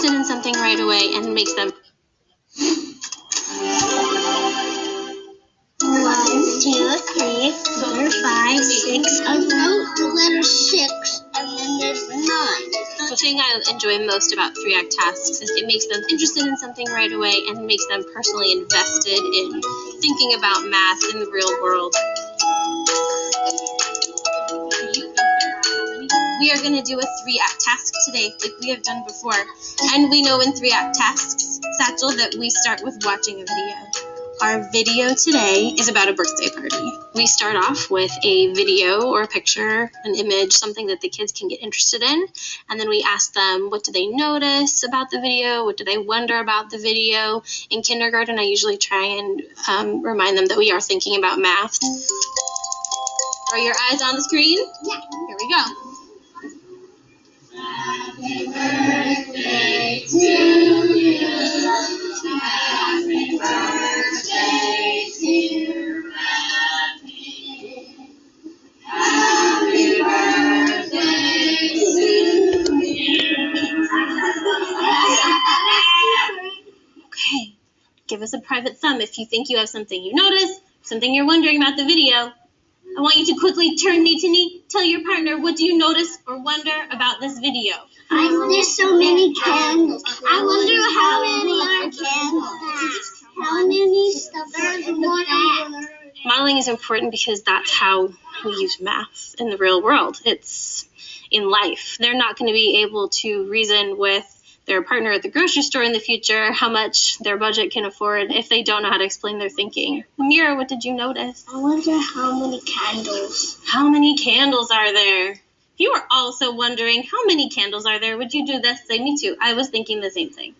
interested in something right away and makes them 1, 2, 3, 4, 5, 6. I wrote the letter 6, and then there's 9. The thing I enjoy most about 3-act tasks is it makes them interested in something right away and makes them personally invested in thinking about math in the real world. We are going to do a 3-act task today like we have done before. And we know in 3-act tasks, Satchel, that we start with watching a video. Our video today is about a birthday party. We start off with a video or a picture, an image, something that the kids can get interested in. And then we ask them, what do they notice about the video? What do they wonder about the video? In kindergarten, I usually try and remind them that we are thinking about math. Are your eyes on the screen? Yeah. Here we go. Happy birthday to you. Happy birthday to Happy. Happy birthday to you. Okay, give us a private thumb if you think you have something you notice, something you're wondering about the video. I want you to quickly turn knee to knee, tell your partner, what do you notice or wonder about this video? There's so many candles. I wonder how many are candles. How many stuff are in the back? Modeling is important because that's how we use math in the real world. It's in life. They're not going to be able to reason with their partner at the grocery store in the future how much their budget can afford if they don't know how to explain their thinking. Mira, what did you notice? I wonder how many candles. How many candles are there? If you were also wondering how many candles are there, would you do this? Say, me too. I was thinking the same thing.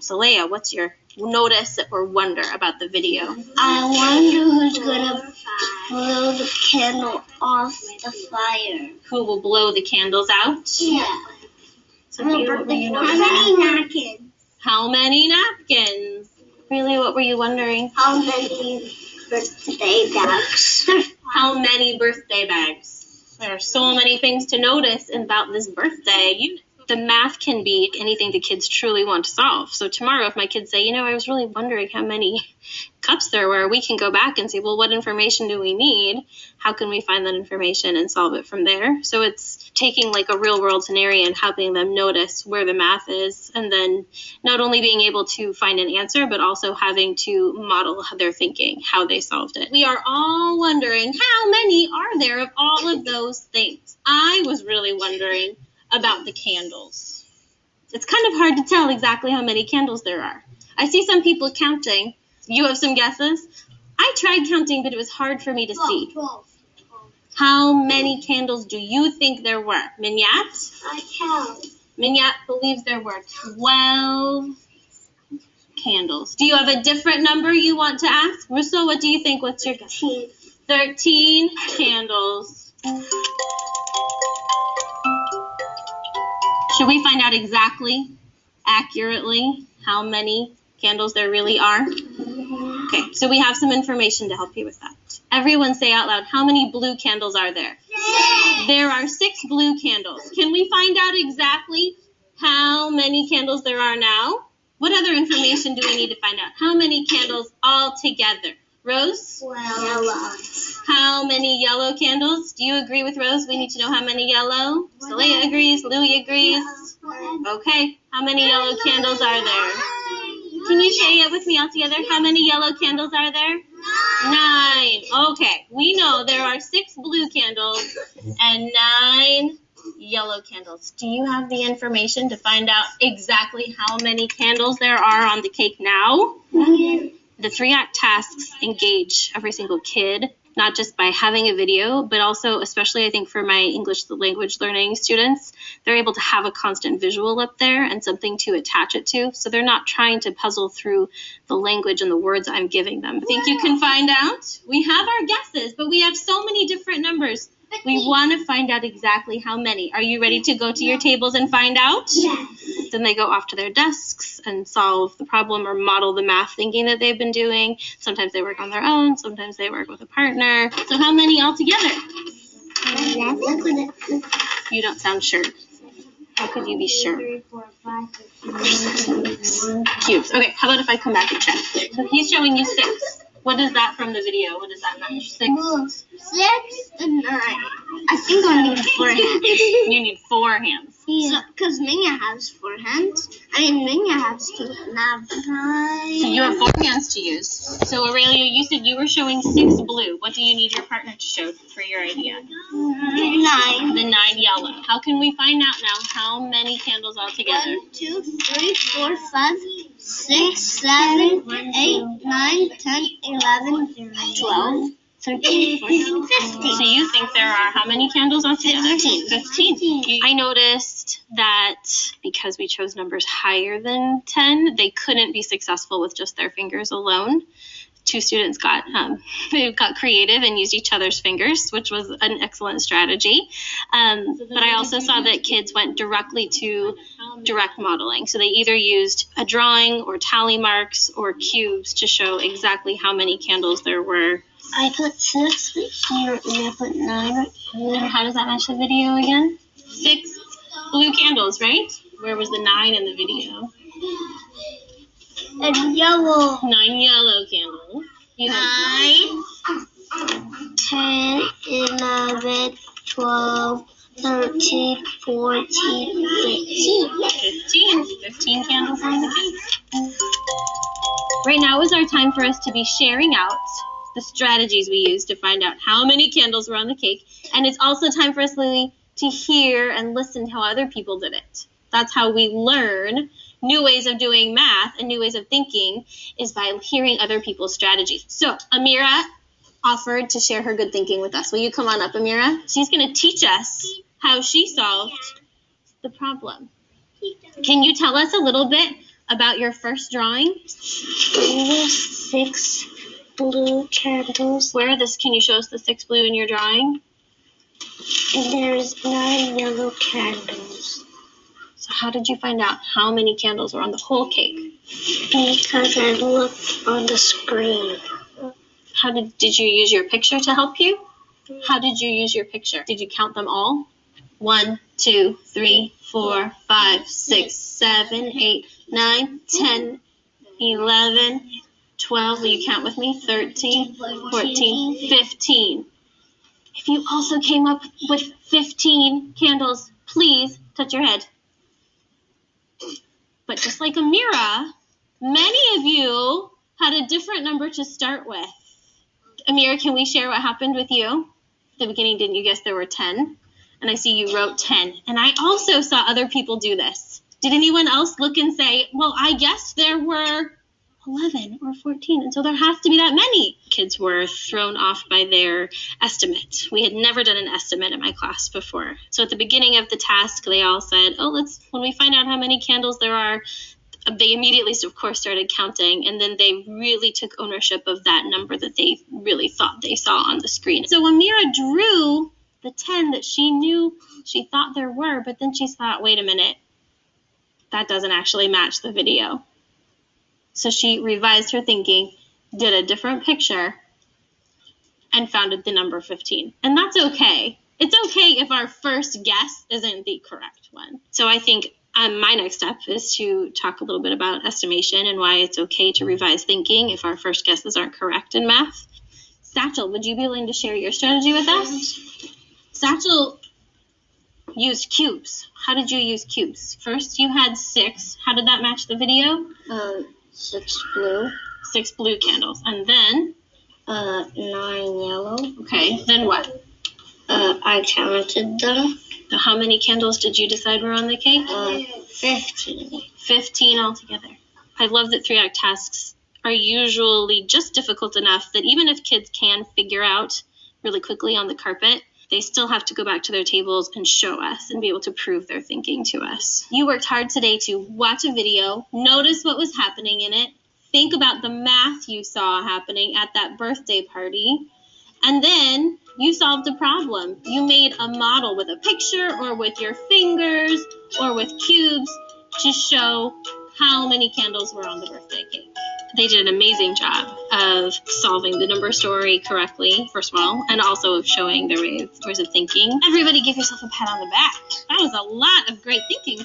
So Leah, what's your notice or wonder about the video? I wonder who's gonna blow the candle off the fire. Who will blow the candles out? Yeah. Sophia, what were you How noticing? many napkins? How many napkins? Really, what were you wondering? How many birthday bags? How many birthday bags? There are so many things to notice about this birthday. The math can be anything the kids truly want to solve. So tomorrow, if my kids say, I was really wondering how many cups there were, we can go back and say, well, what information do we need? How can we find that information and solve it from there? So it's taking like a real world scenario and helping them notice where the math is, and then not only being able to find an answer, but also having to model their thinking, how they solved it. We are all wondering, how many are there of all of those things? I was really wondering about the candles. It's kind of hard to tell exactly how many candles there are. I see some people counting. You have some guesses? I tried counting, but it was hard for me to see. 12. How many candles do you think there were? Mignat? I count. Mignat believes there were 12 candles. Do you have a different number you want to ask? Russo, what do you think? What's your guess? 13 candles. Should we find out exactly, accurately, how many candles there really are? Okay, so we have some information to help you with that. Everyone say out loud, how many blue candles are there? 6. There are 6 blue candles. Can we find out exactly how many candles there are now? What other information do we need to find out? How many candles all together? Rose? 12. How many yellow candles? Do you agree with Rose? We need to know how many yellow. Saleha agrees. Louie agrees. Okay. How many yellow candles are there? Can you say it with me all together? How many yellow candles are there? 9. Okay. We know there are 6 blue candles and 9 yellow candles. Do you have the information to find out exactly how many candles there are on the cake now? The 3-act tasks engage every single kid, not just by having a video, but also, especially I think for my English language learning students, they're able to have a constant visual up there and something to attach it to. So they're not trying to puzzle through the language and the words I'm giving them. I think you can find out. We have our guesses, but we have so many different numbers. We want to find out exactly how many. Are you ready to go to your tables and find out? Yes. Then they go off to their desks and solve the problem or model the math thinking that they've been doing. Sometimes they work on their own. Sometimes they work with a partner. So how many altogether? 11. You don't sound sure. How could you be sure? 3, 4, 5, 6, 7, 8, 9, 10, Cubes. Okay, how about if I come back and check? So he's showing you 6. What is that from the video? What does that match? 6? 6 and 9. I think I need 4 hands. You need 4 hands. Yeah. Because Minya has 4 hands. Minya has 2 hands. So you have 4 hands to use. So Aurelia, you said you were showing 6 blue. What do you need your partner to show for your idea? 9. The 9 yellow. How can we find out now how many candles altogether? 1, 2, 3, 4, 5, 6, 7, 8, 9, 10, 11, 12, 13, 14, 15. So you think there are how many candles altogether? 15. 15. I noticed that because we chose numbers higher than 10, they couldn't be successful with just their fingers alone. 2 students got creative and used each other's fingers, which was an excellent strategy. But I also saw that kids went directly to direct modeling. So they either used a drawing or tally marks or cubes to show exactly how many candles there were. I put 6 here and I put 9 right here. And how does that match the video again? 6 blue candles, right? Where was the 9 in the video? And yellow. 9 yellow candles. You have 9, 10, 11, 12, 13, 14, 15. 15 candles on the cake. Right now is our time for us to be sharing out the strategies we used to find out how many candles were on the cake. And it's also time for us, Lily, to hear and listen to how other people did it. That's how we learn new ways of doing math and new ways of thinking, is by hearing other people's strategies. So Amira offered to share her good thinking with us. Will you come on up, Amira? She's going to teach us how she solved the problem. Can you tell us a little bit about your first drawing? There were 6 blue candles. Where are this? Can you show us the 6 blue in your drawing? And there's 9 yellow candles. So how did you find out how many candles were on the whole cake? Because I looked on the screen. How did you use your picture to help you? How did you use your picture? Did you count them all? 1, 2, 3, 4, 5, 6, 7, 8, 9, 10, 11, 12. Will you count with me? 13, 14, 15. If you also came up with 15 candles, please touch your head. But just like Amira, many of you had a different number to start with. Amira, can we share what happened with you? At the beginning, didn't you guess there were 10? And I see you wrote 10. And I also saw other people do this. Did anyone else look and say, well, I guessed there were 11 or 14, and so there has to be that many? Kids were thrown off by their estimate. We had never done an estimate in my class before. So at the beginning of the task, they all said, when we find out how many candles there are, they immediately, of course, started counting, and then they really took ownership of that number that they really thought they saw on the screen. So Amira drew the 10 that she knew she thought there were, but then she thought, wait a minute, that doesn't actually match the video. So she revised her thinking, did a different picture, and found the number 15. And that's okay. It's okay if our first guess isn't the correct one. So I think my next step is to talk a little bit about estimation and why it's okay to revise thinking if our first guesses aren't correct in math. Satchel, would you be willing to share your strategy with us? Satchel used cubes. How did you use cubes? First, you had 6. How did that match the video? 6 blue. 6 blue candles. And then? 9 yellow. Okay, then what? I counted them. So how many candles did you decide were on the cake? 15. 15 altogether. I love that 3-act tasks are usually just difficult enough that even if kids can figure out really quickly on the carpet, they still have to go back to their tables and show us and be able to prove their thinking to us. You worked hard today to watch a video, notice what was happening in it, think about the math you saw happening at that birthday party, and then you solved a problem. You made a model with a picture or with your fingers or with cubes to show how many candles were on the birthday cake. they did an amazing job of solving the number story correctly, first of all, and also of showing their ways of thinking. Everybody give yourself a pat on the back. That was a lot of great thinking.